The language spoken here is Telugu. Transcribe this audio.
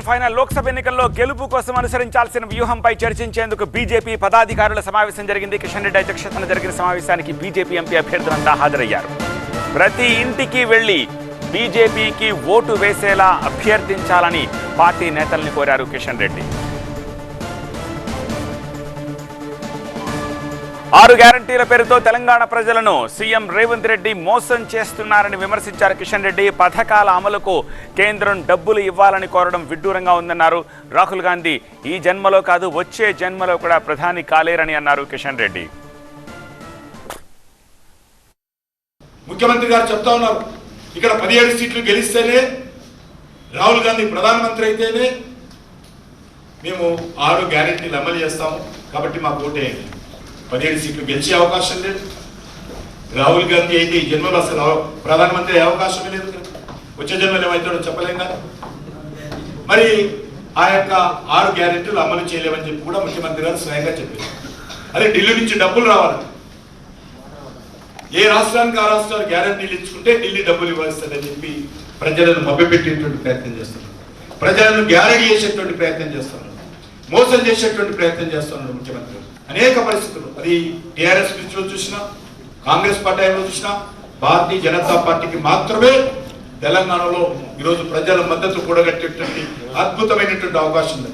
ఫైనల్ లోక్సభ ఎన్నికల్లో గెలుపు కోసం అనుసరించాల్సిన వ్యూహంపై చర్చించేందుకు బీజేపీ పదాధికారుల సమావేశం జరిగింది. కిషన్ రెడ్డి అధ్యక్షతన జరిగిన సమావేశానికి బీజేపీ ఎంపీ అభ్యర్థులంతా హాజరయ్యారు. ప్రతి ఇంటికి వెళ్లి బీజేపీకి ఓటు వేసేలా అభ్యర్థించాలని పార్టీ నేతల్ని కోరారు కిషన్ రెడ్డి. 6 గ్యారంటీల పేరుతో తెలంగాణ ప్రజలను సీఎం రేవంత్ రెడ్డి మోసం చేస్తున్నారని విమర్శించారు కిషన్ రెడ్డి. పథకాల అమలుకు కేంద్రం డబ్బులు ఇవ్వాలని కోరడం విడ్డూరంగా ఉందన్నారు. రాహుల్ గాంధీ ఈ జన్మలో కాదు వచ్చే జన్మలో కూడా ప్రధాని కాలేరని అన్నారు కిషన్ రెడ్డి. ముఖ్యమంత్రి గారు చెప్తా ఉన్నారు, ఇక్కడ 17 సీట్లు గెలిస్తేనే రాహుల్ గాంధీ ప్రధానమంత్రి అయితేనే మేము 6 గ్యారెంటీలు అమలు చేస్తాము, కాబట్టి మాకు ఓటేయండి. 17 సీట్లు గెలిచే అవకాశం లేదు. రాహుల్ గాంధీ అయితే ఈ జన్మలో అసలు ప్రధానమంత్రి అయ్యే అవకాశమే లేదు. వచ్చే జన్మలో ఏమవుతాడో చెప్పలేం కదా. మరి ఆ యొక్క 6 గ్యారెంటీలు అమలు చేయలేమని చెప్పి కూడా ముఖ్యమంత్రి గారు స్వయంగా చెప్పారు. అదే ఢిల్లీ నుంచి డబ్బులు రావాలి, ఏ రాష్ట్రానికి ఆ రాష్ట్రాలు గ్యారెంటీలు ఇచ్చుకుంటే ఢిల్లీ డబ్బులు ఇవ్వాల్సిందని చెప్పి ప్రజలను మభ్యపెట్టేటువంటి ప్రయత్నం చేస్తున్నారు. ప్రజలను గ్యారెంటీ చేసేటువంటి ప్రయత్నం చేస్తున్నారు, మోసం చేసేటువంటి ప్రయత్నం చేస్తున్నారు ముఖ్యమంత్రి. అనేక పరిస్థితులు అది టీఆర్ఎస్ లో చూసినా, కాంగ్రెస్ పార్టీలో చూసినా, భారతీయ జనతా పార్టీకి మాత్రమే తెలంగాణలో ఈరోజు ప్రజల మద్దతు కూడగట్టేటువంటి అద్భుతమైనటువంటి అవకాశం ఉంది.